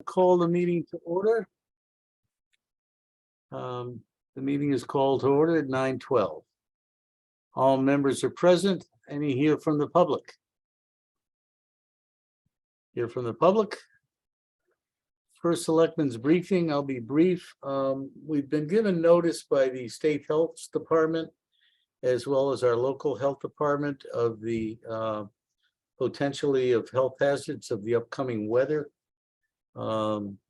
Call the meeting to order. The meeting is called to order at 9:12. All members are present. Any here from the public? Here from the public? First Selectmen's briefing, I'll be brief. We've been given notice by the State Health Department as well as our local health department of the potentially of health hazards of the upcoming weather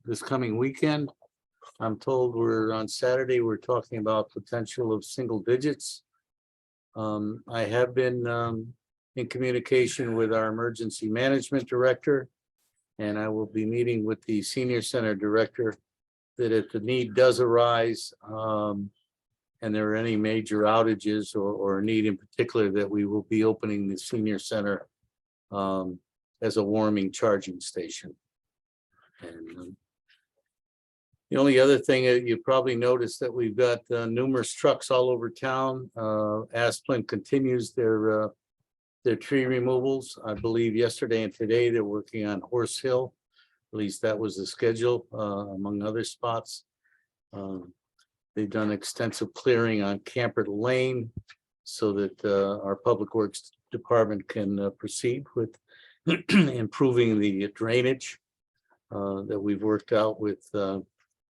this coming weekend. I'm told we're on Saturday, we're talking about potential of single digits. I have been in communication with our emergency management director, and I will be meeting with the senior center director that if the need does arise and there are any major outages or need in particular, that we will be opening the senior center as a warming charging station. And the only other thing you probably noticed that we've got numerous trucks all over town. Ashford continues their tree removals. I believe yesterday and today they're working on Horse Hill. At least that was the schedule, among other spots. They've done extensive clearing on Camper Lane so that our Public Works Department can proceed with improving the drainage that we've worked out with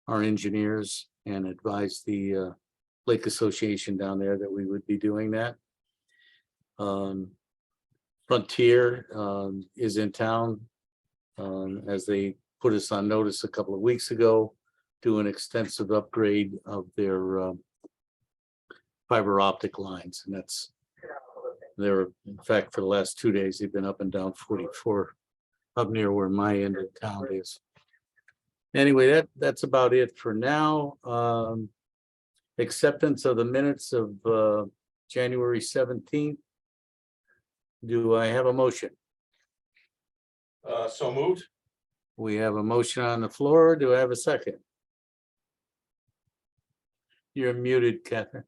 our engineers and advised the Lake Association down there that we would be doing that. Frontier is in town as they put us on notice a couple of weeks ago, do an extensive upgrade of their fiber optic lines. And that's, they're, in fact, for the last 2 days, they've been up and down 44 up near where my end of town is. Anyway, that's about it for now. Acceptance of the minutes of January 17th. Do I have a motion? So moved. We have a motion on the floor. Do I have a second? You're muted, Catherine.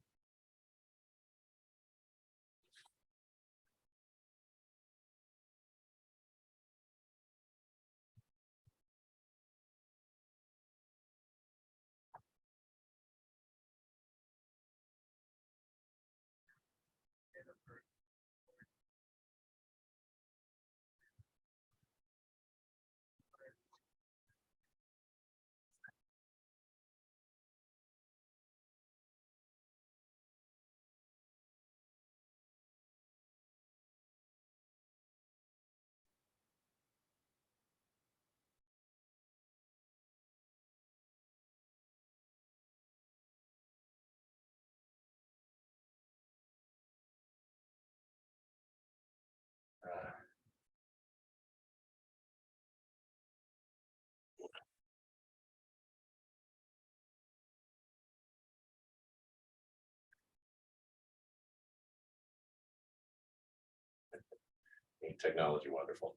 Technology, wonderful.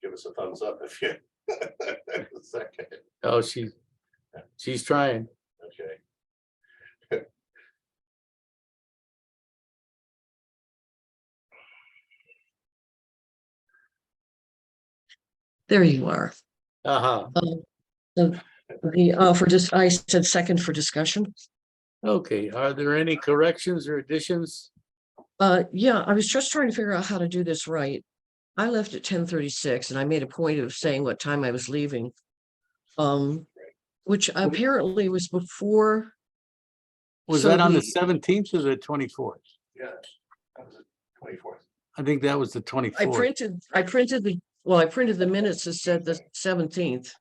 Give us a thumbs up if you. A second. Oh, she's trying. Okay. There you are. Uh-huh. I said second for discussion. Okay, are there any corrections or additions? Yeah, I was just trying to figure out how to do this right. I left at 10:36 and I made a point of saying what time I was leaving. Which apparently was before. Was So that on the 17th or the 24th? Yeah, that was the 24th. I think that was the 24th. I printed the minutes that said the 17th.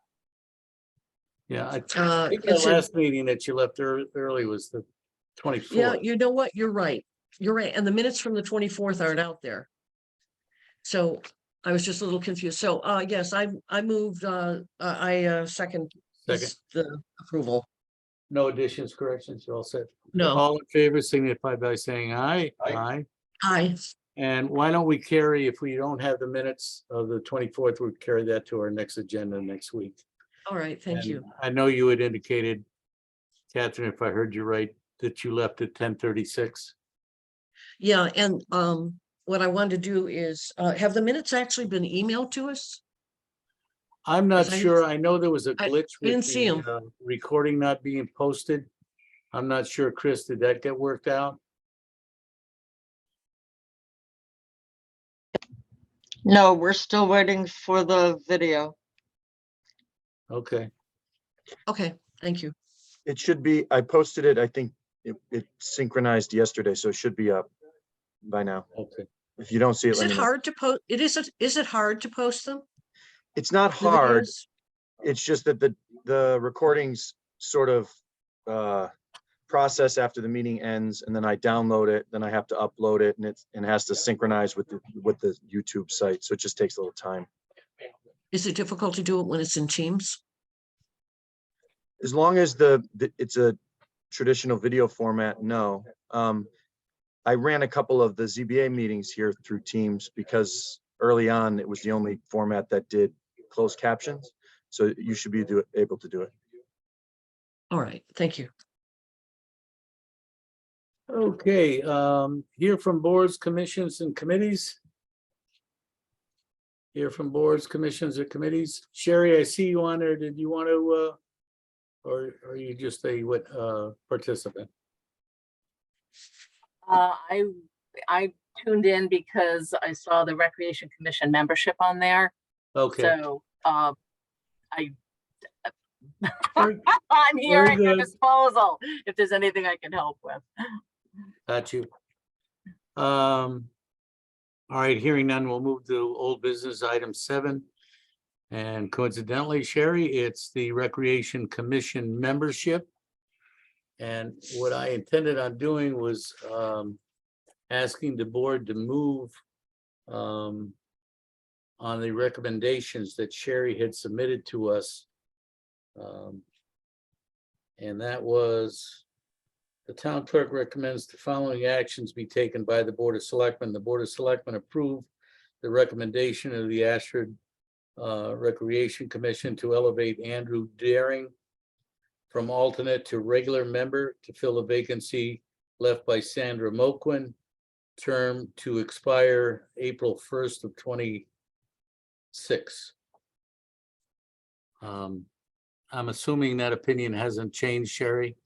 Yeah, I think it the said- last meeting that you left early was the 24th. Yeah, you know what? You're right. You're right. And the minutes from the 24th aren't out there. So I was just a little confused. So yes, I moved, I second the approval. No additions, corrections, you're all set. No, All in favor signify by saying aye. Aye. aye. And why don't we carry, if we don't have the minutes of the 24th, we'll carry that to our next agenda next week. All right, thank And you. I know you had indicated, Catherine, if I heard you right, that you left at 10:36. Yeah, and what I wanted to do is, have the minutes actually been emailed to us? I'm not Yes, I sure. I know there was a I glitch didn't with see 'em. the recording not being posted. I'm not sure, Chris, did that get worked out? No, we're still waiting for the video. Okay, Okay, thank you. It should be, I posted it, I think it synchronized yesterday, so it should be up by now. okay. If you don't see it, Is let it me know. hard to post? Is it hard to post them? It's not the hard, videos? it's just that the recordings sort of process after the meeting ends, and then I download it, then I have to upload it, and it has to synchronize with the YouTube site, so it just takes a little time. Is it difficult to do it when it's in Teams? As long as it's a traditional video format, no. I ran a couple of the ZBA meetings here through Teams because early on, it was the only format that did closed captions. So you should be able to do it. All right, thank you. Okay, hear from boards, commissions and committees. Hear from boards, commissions and committees. Sherry, I see you on there. Did you want to, or are you just a participant? I tuned in because I saw the Recreation Commission membership on there. Okay. So I Very- I'm here Very at your good. disposal if there's anything I can help with. Got you. All right, hearing none, we'll move to old business item 7. And coincidentally, Sherry, it's the Recreation Commission membership. And what I intended on doing was asking the board to move on the recommendations that Sherry had submitted to us. And that was, the town clerk recommends the following actions be taken by the Board of Selectmen. The Board of Selectmen approve the recommendation of the Ashford Recreation Commission to elevate Andrew Daring from alternate to regular member to fill a vacancy left by Sandra Moquin, term to expire April 1st of 26. I'm assuming that opinion hasn't changed, Sherry?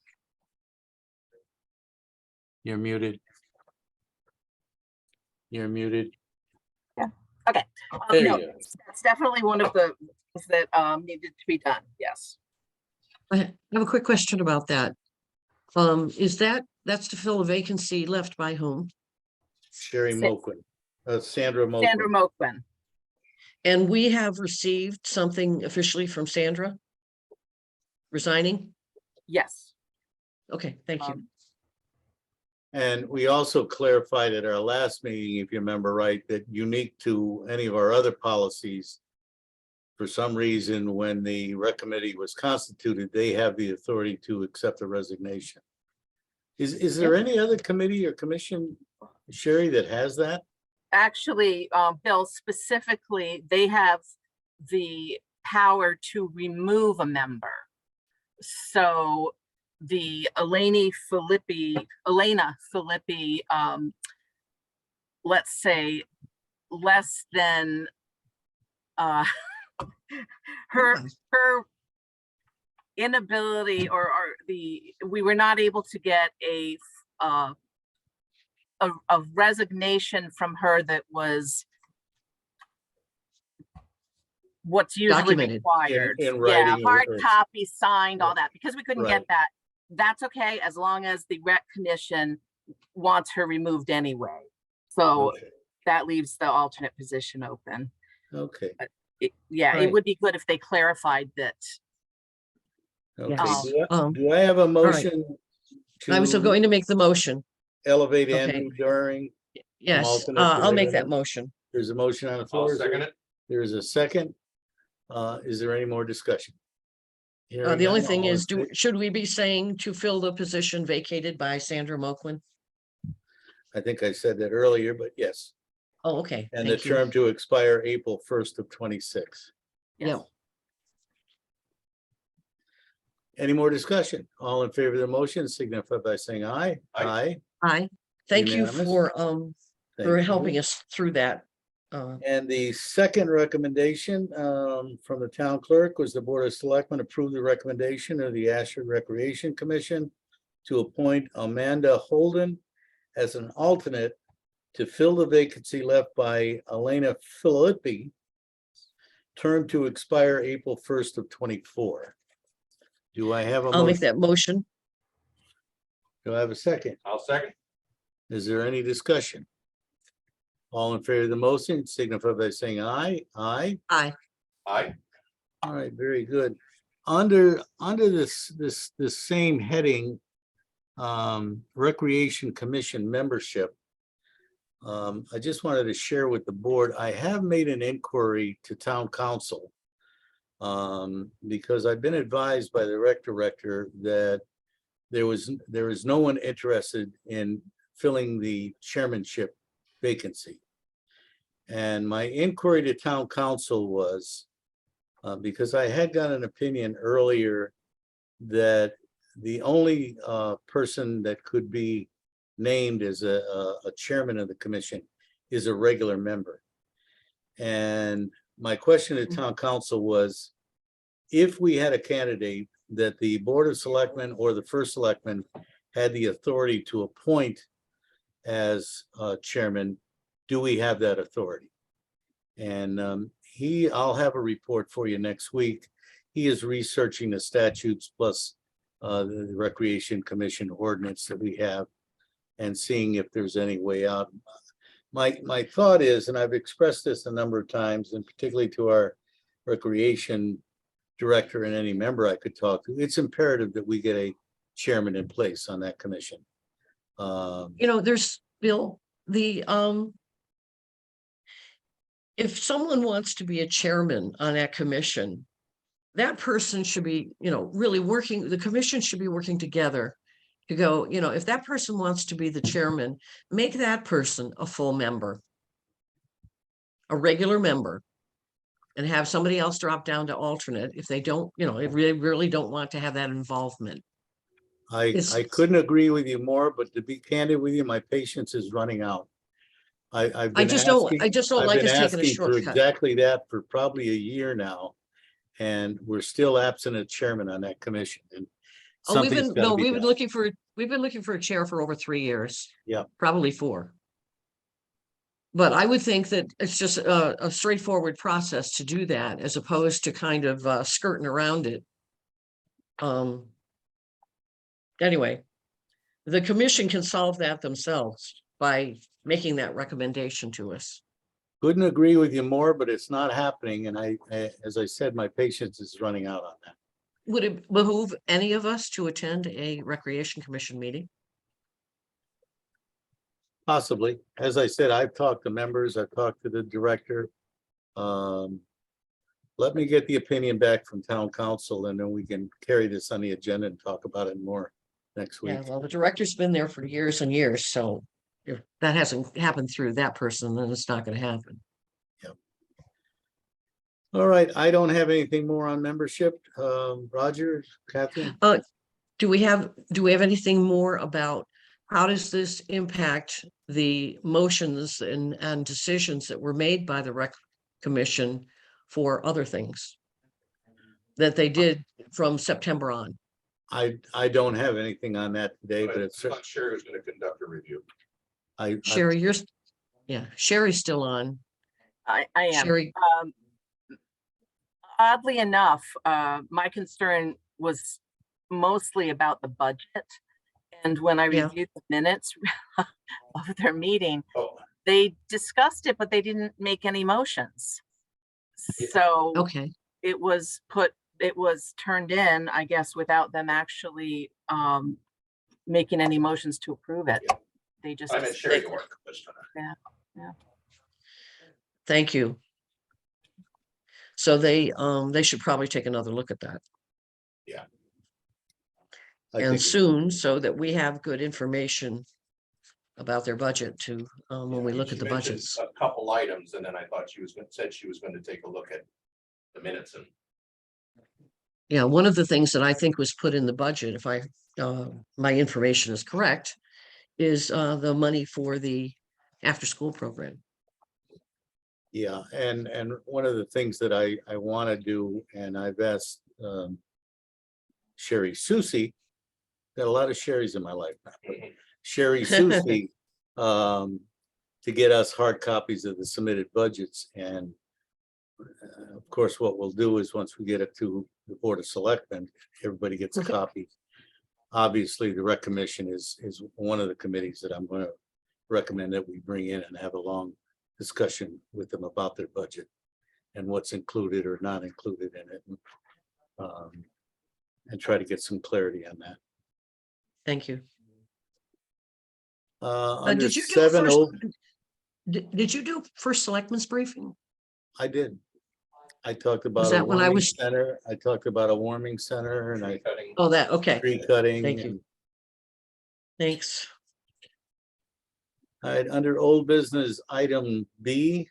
You're muted. You're muted. Okay. There No, you go. that's definitely one of the things that needed to be done. Yes. I have a quick question about that. That's to fill a vacancy left by whom? Sherry Sa- Moquin, Sandra Moquin. Sandra Moquin. And we have received something officially from Sandra resigning? Yes. Okay, thank you. And we also clarified at our last meeting, if you remember right, that unique to any of our other policies, for some reason, when the rec committee was constituted, they have the authority to accept the resignation. Is there any other committee or commission, Sherry, that has that? Actually, Bill, specifically, they have the power to remove a member. So the Elena Filippi, let's say less than her inability we were not able to get a resignation from her that was what's usually Documented. required. In Yeah, writing hard or- copy, signed, all that, because we couldn't Right. get that. That's okay, as long as the rec commission wants her removed anyway. So Okay. that leaves the alternate position open. Okay, Yeah, it Right. would be good if they clarified that. okay. Yes. Do I have a motion I was to going to make the motion. elevate Okay. Andrew Daring? Yes, alternate to I'll make regular. that motion. There's a motion on the floor. I'll Is there- second it. There is a second. Is there any more discussion? Hearing The only none, thing all in is, favor- should we be saying to fill the position vacated by Sandra Moquin? I think I said that earlier, but yes. Oh, okay, And the thank you. term to expire April 1st of 26. Yeah, Any more discussion? All in favor of the motion signify by saying aye. Aye. Aye. Thank you Unanimous? for Thank helping you. us through that. And the second recommendation from the town clerk was the Board of Selectmen approved the recommendation of the Ashford Recreation Commission to appoint Amanda Holden as an alternate to fill the vacancy left by Elena Filippi, term to expire April 1st of 24. Do I have a I'll make motion? that motion. Do I have a second? I'll second. Is there any discussion? All in favor of the motion signify by saying aye. Aye. Aye. Aye. All right, very good. Under this same heading, Recreation Commission membership. I just wanted to share with the board, I have made an inquiry to town council. Because I've been advised by the rec director that there is no one interested in filling the chairmanship vacancy. And my inquiry to town council was, because I had got an opinion earlier that the only person that could be named as a chairman of the commission is a regular member. And my question to town council was, if we had a candidate that the Board of Selectmen or the first selectman had the authority to appoint as chairman, do we have that authority? And I'll have a report for you next week. He is researching the statutes plus the Recreation Commission ordinance that we have and seeing if there's any way out. My thought is, and I've expressed this a number of times, and particularly to our recreation director and any member I could talk to, it's imperative that we get a chairman in place on that commission. There's Bill, if someone wants to be a chairman on that commission, that person should be, really working, the commission should be working together to go, if that person wants to be the chairman, make that person a full member, a regular member, and have somebody else drop down to alternate if they don't, if they really don't want to have that involvement. I couldn't agree with you more, but to be candid with you, my patience is running out. I've been just don't I've like been us taking a asking for shortcut. exactly that for probably a year now. And we're still absent a chairman on that commission. And Oh, we've something's gotta be been done. looking for a chair for over 3 years. Yeah. Probably 4. But I would think that it's just a straightforward process to do that as opposed to kind of skirting around it. Anyway, the commission can solve that themselves by making that recommendation to us. Couldn't agree with you more, but it's not happening. And as I said, my patience is running out on that. Would it behoove any of us to attend a recreation commission meeting? Possibly. As I said, I've talked to members, I've talked to the director. Let me get the opinion back from town council and then we can carry this on the agenda and talk about it more next week. Yeah, well, the director's been there for years and years, so if that hasn't happened through that person, then it's not gonna happen. All right, I don't have anything more on membership. Roger, Catherine? Do we have anything more about how does this impact the motions and decisions that were made by the rec commission for other things that they did from September on? I don't have anything on that today, but it's, I'm not sure who's gonna conduct a review. Sherry, Sherry's still on. I am. Sherry, Oddly enough, my concern was mostly about the budget. And when I Yeah. reviewed the minutes of their meeting, Oh, they discussed it, but they didn't make any motions. So okay, it was turned in, I guess, without them actually making any motions to approve it. They just. I'm at Sherry work. thank you. So they should probably take another look at that. I And think soon, so that we have good information about their budget too, when we look She at the mentioned budgets. A couple items, and then I thought said she was going to take a look at the minutes and Yeah, one of the things that I think was put in the budget, if my information is correct, is the money for the after-school program. Yeah, and one of the things that I want to do, and I've asked Sherry Susie, got a lot of Sherrys in my life now, but Sherry Susie, to get us hard copies of the submitted budgets. And of course, what we'll do is once we get it to the Board of Selectmen, everybody gets a Okay. copy. Obviously, the rec commission is one of the committees that I'm going to recommend that we bring in and have a long discussion with them about their budget and what's included or not included in it. And try to get some clarity on that. Thank you. Under Did you do 7 first? old, Did you do first selectmen's briefing? I did. I talked about a that when I warming was- center. I talked about a warming center and Cutting. Oh, that, okay, tree cutting. Thank you. and- thanks. All right, under old business, item B.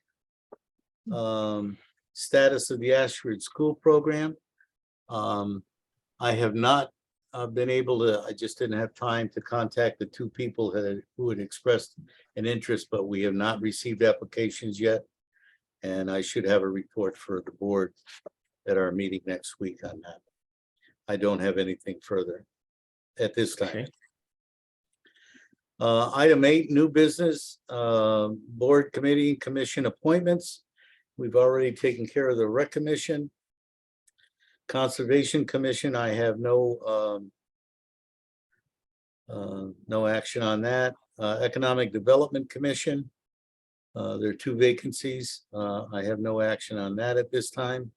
Status of the Ashford School Program. I have not been able to, I just didn't have time to contact the two people who had expressed an interest, but we have not received applications yet. And I should have a report for the board at our meeting next week on that. I don't have anything further at this time. Okay. Item 8, new business, board committee and commission appointments. We've already taken care of the rec commission. Conservation Commission, I have no action on that. Economic Development Commission. There are 2 vacancies. I have no action on that at this time.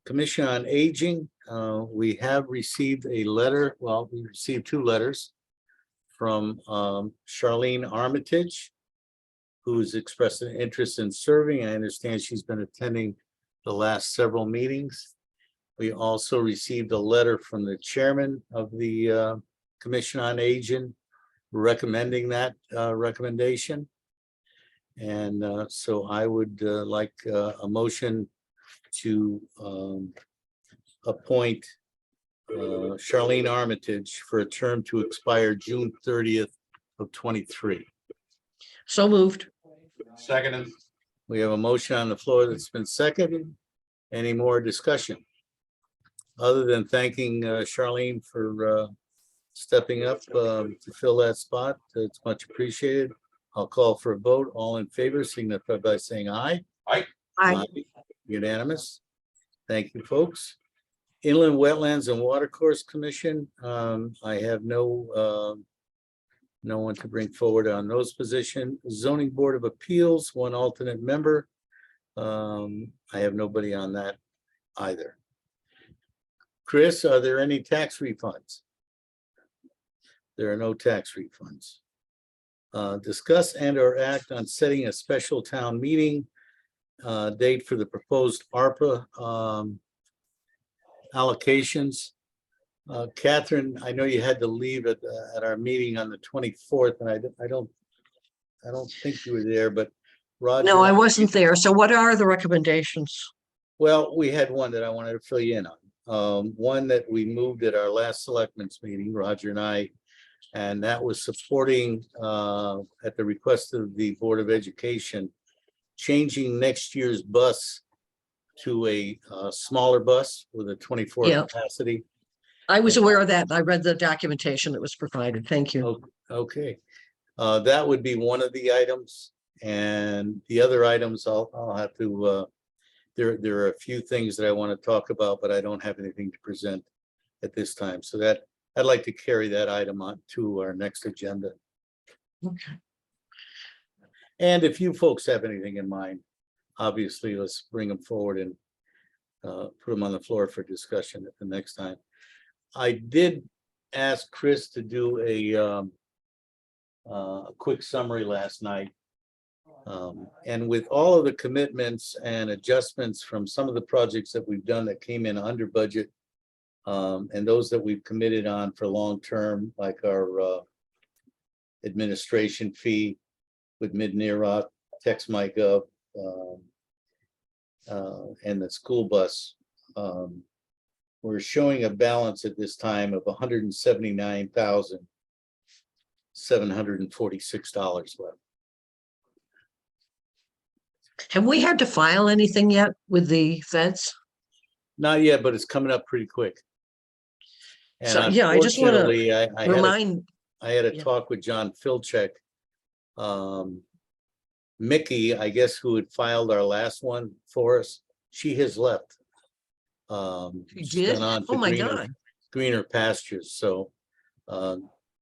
Commission on Aging, we have received a letter, well, we received 2 letters from Charlene Armitage, who's expressed an interest in serving. I understand she's been attending the last several meetings. We also received a letter from the chairman of the Commission on Aging recommending that recommendation. And so I would like a motion to appoint Charlene Armitage for a term to expire June 30th of 23. So moved. Second. We have a motion on the floor that's been seconded. Any more discussion? Other than thanking Charlene for stepping up to fill that spot, it's much appreciated. I'll call for a vote. All in favor, signify by saying aye. I, Unanimous. Thank you, folks. Inland Wetlands and Watercourse Commission, I have no one to bring forward on those positions. Zoning Board of Appeals, 1 alternate member. I have nobody on that either. Chris, are there any tax refunds? There are no tax refunds. Discuss and or act on setting a special town meeting date for the proposed ARPA allocations. Catherine, I know you had to leave at our meeting on the 24th, and I don't think you were there, but Roger. no, I wasn't there. So what are the recommendations? Well, we had one that I wanted to fill you in on. One that we moved at our last selectmen's meeting, Roger and I, and that was supporting at the request of the Board of Education, changing next year's bus to a smaller bus with a 24 Yeah. capacity. I was aware of that. I read the documentation that was provided. Thank you. Okay, that would be one of the items, and the other items I'll have to. There are a few things that I want to talk about, but I don't have anything to present at this time. So that I'd like to carry that item on to our next agenda. Okay. And if you folks have anything in mind, obviously let's bring them forward and put them on the floor for discussion at the next time. I did ask Chris to do a quick summary last night. And with all of the commitments and adjustments from some of the projects that we've done that came in under budget, and those that we've committed on for long-term, like our administration fee with Mid-Near Rock, Text MyGov, and the school bus. We're showing a balance at this time of $179,746 left. Have we had to file anything yet with the feds? Not yet, but it's coming up pretty quick. And So, yeah, I just wanna unfortunately, Remind, I had a yeah. talk with John Filchek. Mickey, I guess, who had filed our last one for us, she has left. You She's did? gone on to Oh, my God. greener pastures, so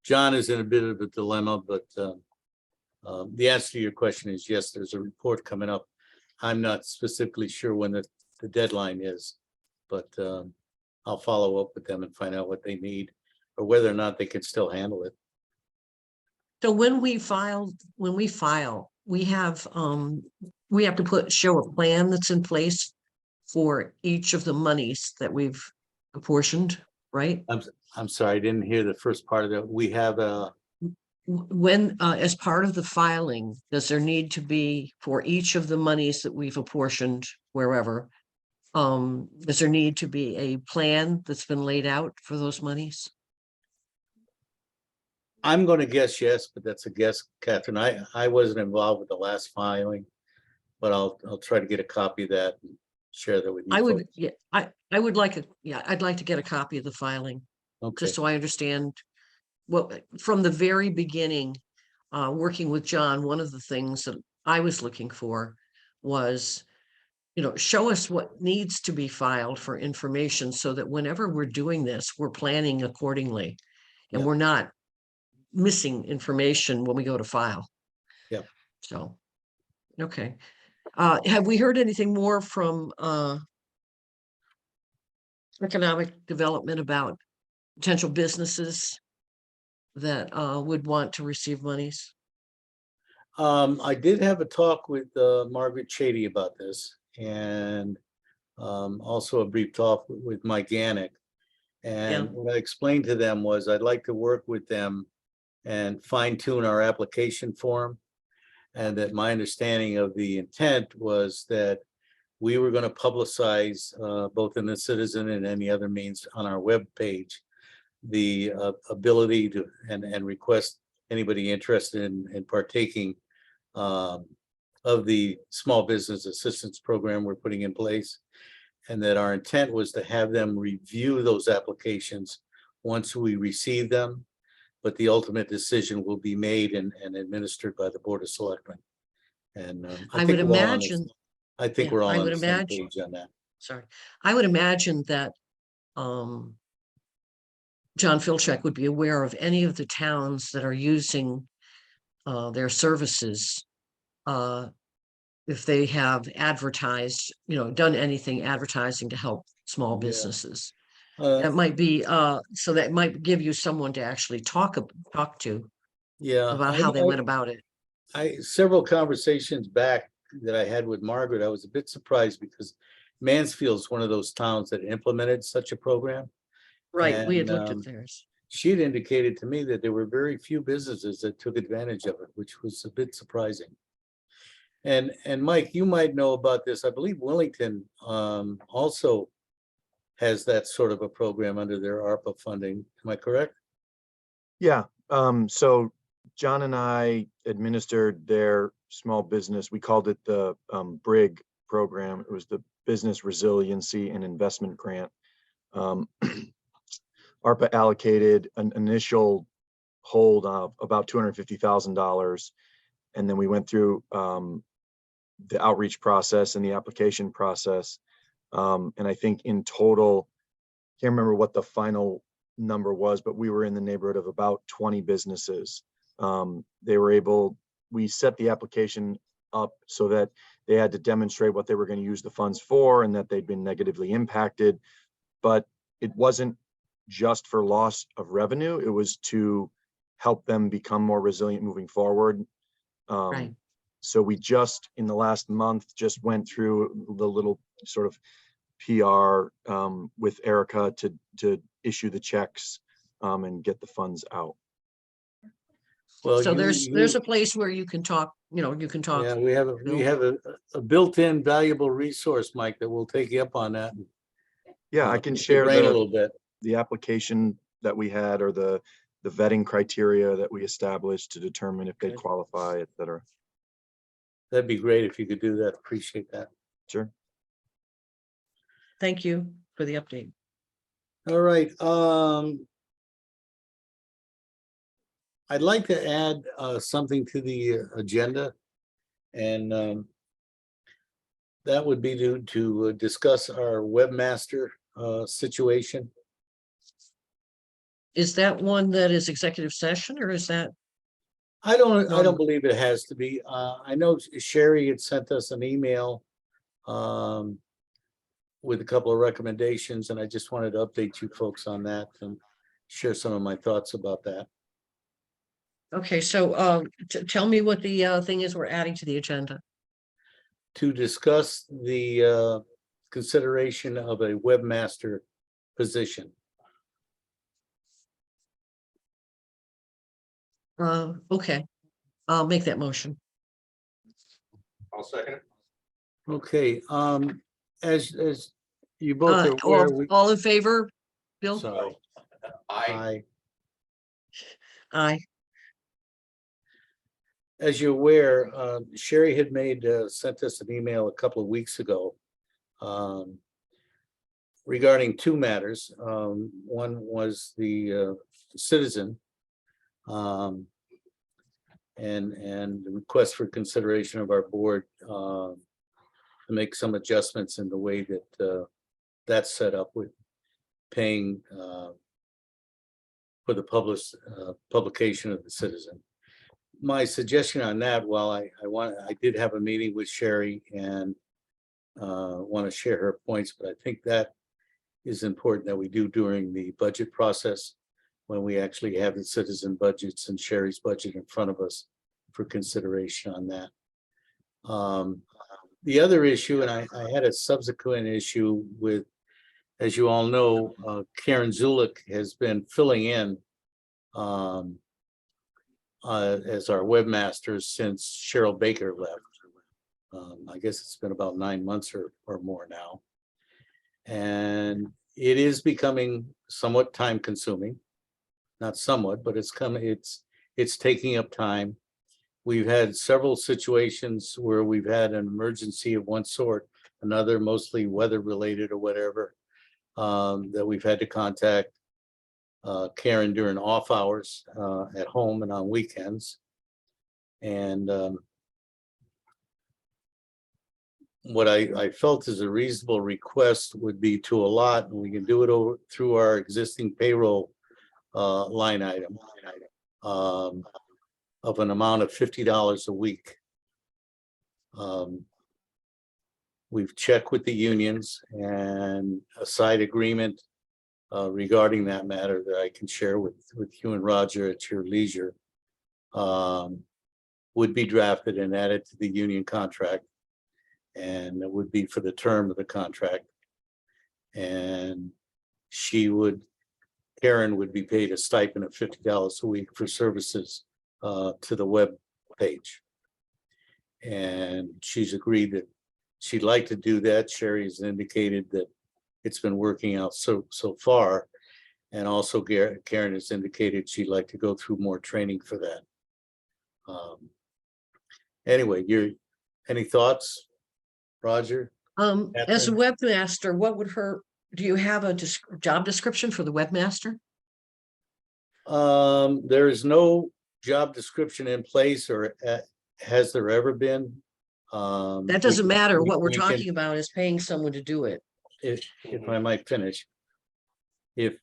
John is in a bit of a dilemma, but the answer to your question is yes, there's a report coming up. I'm not specifically sure when the deadline is, but I'll follow up with them and find out what they need or whether or not they can still handle it. So when we file, we have to show a plan that's in place for each of the monies that we've apportioned, right? I'm sorry, I didn't hear the first part of that. We have When, as part of the filing, does there need to be for each of the monies that we've apportioned wherever? Does there need to be a plan that's been laid out for those monies? I'm going to guess yes, but that's a guess, Catherine. I wasn't involved with the last filing, but I'll try to get a copy of that and share that with you. I would, folks. yeah, I would like I'd like to get a copy of the filing, Okay, just so I understand. Well, from the very beginning, working with John, one of the things that I was looking for was, show us what needs to be filed for information so that whenever we're doing this, we're planning accordingly. And Yeah. we're not missing information when we go to file. Yeah. So, okay. Have we heard anything more from economic development about potential businesses that would want to receive monies? I did have a talk with Margaret Chady about this and also a brief talk with Mike Gannick. And Yeah. what I explained to them was I'd like to work with them and fine tune our application form. And that my understanding of the intent was that we were going to publicize both in the Citizen and any other means on our webpage the ability to and request anybody interested in partaking of the small business assistance program we're putting in place. And that our intent was to have them review those applications once we receive them, but the ultimate decision will be made and administered by the Board of Selectmen. And I think would we're all on this- imagine, I think yeah, we're all I on would the same imagine- page on that. sorry, I would imagine that John Filchek would be aware of any of the towns that are using their services. If they have advertised, done anything advertising to help small Yeah. businesses. Uh, That might be, so that might give you someone to actually talk to Yeah. about how they went about it. Several conversations back that I had with Margaret, I was a bit surprised because Mansfield's one of those towns that implemented such a program. Right, we had And, looked at theirs. She'd indicated to me that there were very few businesses that took advantage of it, which was a bit surprising. And Mike, you might know about this. I believe Wellington also has that sort of a program under their ARPA funding. Am I correct? Yeah, so John and I administered their small business. We called it the BRIG program. It was the Business Resiliency and Investment Grant. ARPA allocated an initial hold of about $250,000. And then we went through the outreach process and the application process. And I think in total, can't remember what the final number was, but we were in the neighborhood of about 20 businesses. We set the application up so that they had to demonstrate what they were going to use the funds for and that they'd been negatively impacted. But it wasn't just for loss of revenue. It was to help them become more resilient moving forward. Right. So we just, in the last month, just went through the little sort of PR with Erica to issue the checks and get the funds out. Well, So you- there's you- a place where you can talk, you can talk. Yeah, we have, a built-in valuable resource, Mike, that will take you up on that. and, Yeah, I can pick your share brain a the, little bit. the application that we had or the vetting criteria that we established to determine if they Okay. qualify, et cetera. That'd be great if you could do that. Appreciate that. Sure. Thank you for the update. All right, I'd like to add something to the agenda. And that would be to discuss our webmaster situation. Is that one that is executive session or is that? I don't No. believe it has to be. I know Sherry had sent us an email with a couple of recommendations, and I just wanted to update you folks on that and share some of my thoughts about that. Okay, so tell me what the thing is we're adding to the agenda. To discuss the consideration of a webmaster position. Okay, I'll make that motion. I'll second it. Okay, as you both are aware, All in favor? Bill? sorry, I, Aye. as you're aware, Sherry had sent us an email a couple of weeks ago regarding two matters. One was the citizen and the request for consideration of our board to make some adjustments in the way that that's set up with paying for the publication of the citizen. My suggestion on that, while I did have a meeting with Sherry and want to share her points, but I think that is important that we do during the budget process when we actually have the citizen budgets and Sherry's budget in front of us for consideration on that. The other issue, and I had a subsequent issue with, as you all know, Karen Zulik has been filling in as our webmaster since Cheryl Baker left. I guess it's been about 9 months or more now. And it is becoming somewhat time consuming. Not somewhat, but it's taking up time. We've had several situations where we've had an emergency of one sort, another, mostly weather related or whatever, that we've had to contact Karen during off hours at home and on weekends. And what I felt is a reasonable request would be to allot, and we can do it through our existing payroll line item of an amount of $50 a week. We've checked with the unions, and a side agreement regarding that matter that I can share with you and Roger at your leisure would be drafted and added to the union contract. And it would be for the term of the contract. And Karen would be paid a stipend of $50 a week for services to the web page. And she's agreed that she'd like to do that. Sherry's indicated that it's been working out so far. And also Karen has indicated she'd like to go through more training for that. Anyway, any thoughts, Roger? As a webmaster, do you have a job description for the webmaster? There is no job description in place, or has there ever been? That doesn't matter. What we're we talking can- about is paying someone to do it. If I might finish. If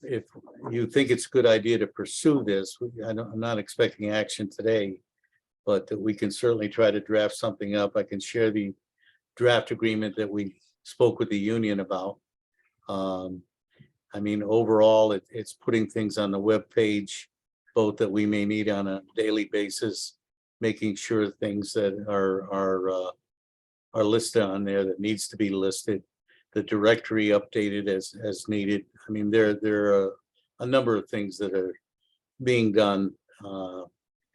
you think it's a good idea to pursue this, I'm not expecting action today, but that we can certainly try to draft something up. I can share the draft agreement that we spoke with the union about. I mean, overall, it's putting things on the web page, both that we may need on a daily basis, making sure things that are listed on there that needs to be listed, the directory updated as needed. I mean, there are a number of things that are being done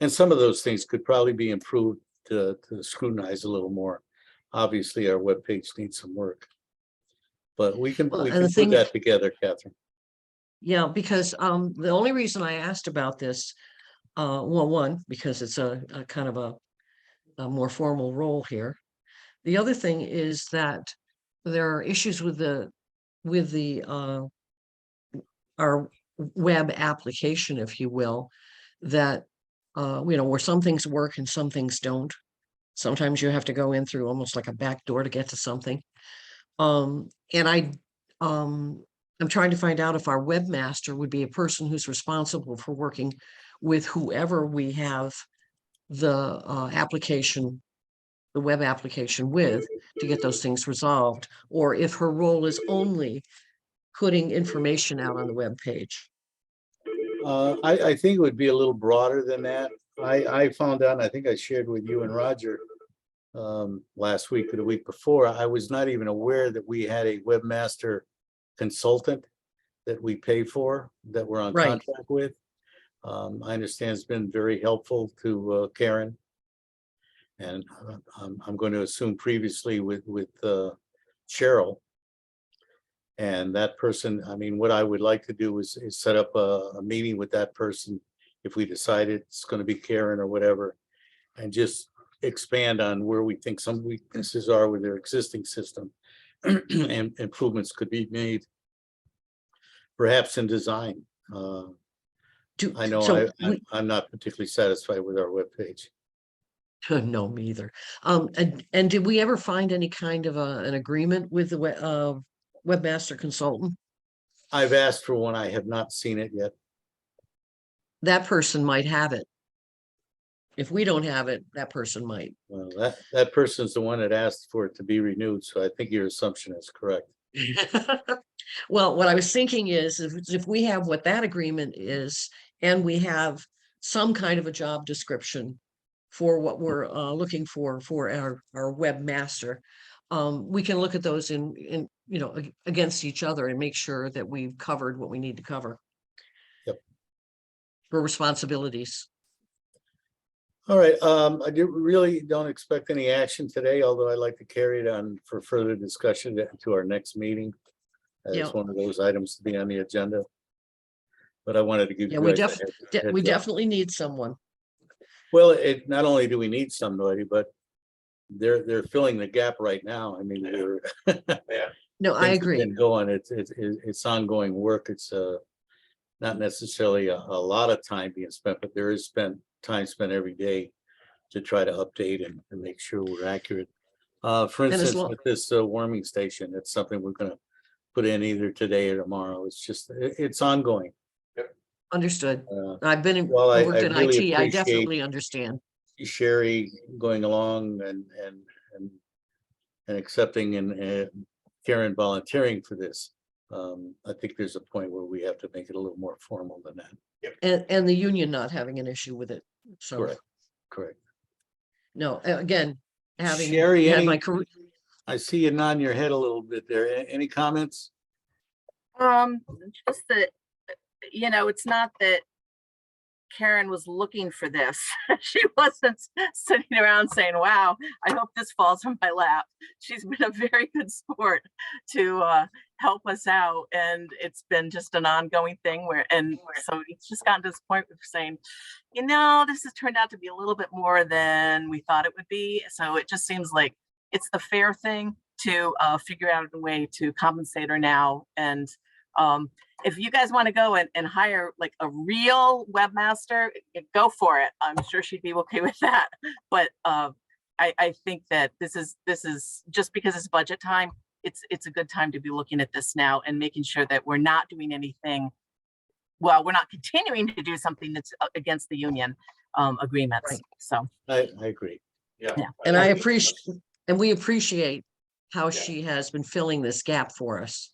And some of those things could probably be improved to scrutinize a little more. Obviously, our webpage needs some work. But we can Well, and put the thing- that together, Catherine. Yeah, because the only reason I asked about this, well, one, because it's a kind of a more formal role here. The other thing is that there are issues with the our web application, if you will, that where some things work and some things don't. Sometimes you have to go in through almost like a back door to get to something. And I'm trying to find out if our webmaster would be a person who's responsible for working with whoever we have the application, the web application with, to get those things resolved, or if her role is only putting information out on the web page. I think it would be a little broader than that. I found out, and I think I shared with you and Roger last week or the week before, I was not even aware that we had a webmaster consultant that we pay for, that we're on Right. contract with. I understand it's been very helpful to Karen. And I'm going to assume previously with Cheryl. And that person, I mean, what I would like to do is set up a meeting with that person if we decide it's going to be Karen or whatever, and just expand on where we think some weaknesses are with their existing system and improvements could be made, perhaps in design. I know So I'm not particularly satisfied with our webpage. no, me either. And did we ever find any kind of an agreement with the webmaster consultant? I've asked for one. I have not seen it yet. That person might have it. If we don't have it, that person might. Well, that person's the one that asked for it to be renewed, so I think your assumption is correct. Well, what I was thinking is if we have what that agreement is, and we have some kind of a job description for what we're looking for our webmaster, we can look at those in against each other and make sure that we've covered what we need to cover. Yep. For responsibilities. All right, I really don't expect any action today, although I'd like to carry it on for further discussion to our next meeting. Yeah. As one of those items to be on the agenda. But I wanted to give Yeah, you we guys a heads up. definitely need someone. Well, not only do we need somebody, but they're filling the gap right now. I mean, they're No, I things have agree. been going. It's ongoing work. It's not necessarily a lot of time being spent, but there is time spent every day to try to update and make sure we're accurate. For And as instance, long- with this warming station, that's something we're gonna put in either today or tomorrow. It's just, it's ongoing. Understood. Uh, I've been Well, I worked in really IT. I appreciate- definitely understand. Sherry going along and accepting and Karen volunteering for this. I think there's a point where we have to make it a little more formal than that. And the union not having an issue with it. So, Correct. Correct. no, again, having Sherry, had any- my career. I see you nodding your head a little bit there. Any comments? Just that, it's not that Karen was looking for this. She wasn't sitting around saying, wow, I hope this falls on my lap. She's been a very good sport to help us out. And it's been just an ongoing thing so it's just gotten to this point where we're saying, this has turned out to be a little bit more than we thought it would be. So it just seems like it's the fair thing to figure out a way to compensate her now. And if you guys want to go and hire like a real webmaster, go for it. I'm sure she'd be okay with that. But I think that this is just because it's budget time, it's a good time to be looking at this now and making sure that we're not doing anything. Well, we're not continuing to do something that's against the union agreements. Right. So I agree. Yeah. And we appreciate how she has been filling this gap for us.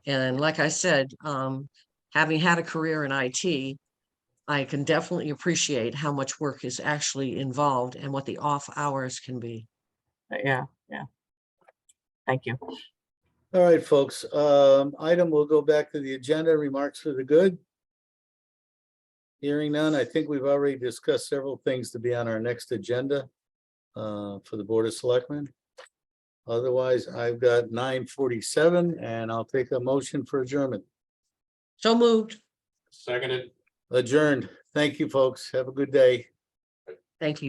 And like I said, having had a career in IT, I can definitely appreciate how much work is actually involved and what the off hours can be. Yeah. Thank you. All right, folks. Item will go back to the agenda. Remarks for the good. Hearing none, I think we've already discussed several things to be on our next agenda for the Board of Selectmen. Otherwise, I've got 9:47 and I'll take a motion for adjournment. So moved. Seconded. Adjourned. Thank you, folks. Have a good day. Thank you.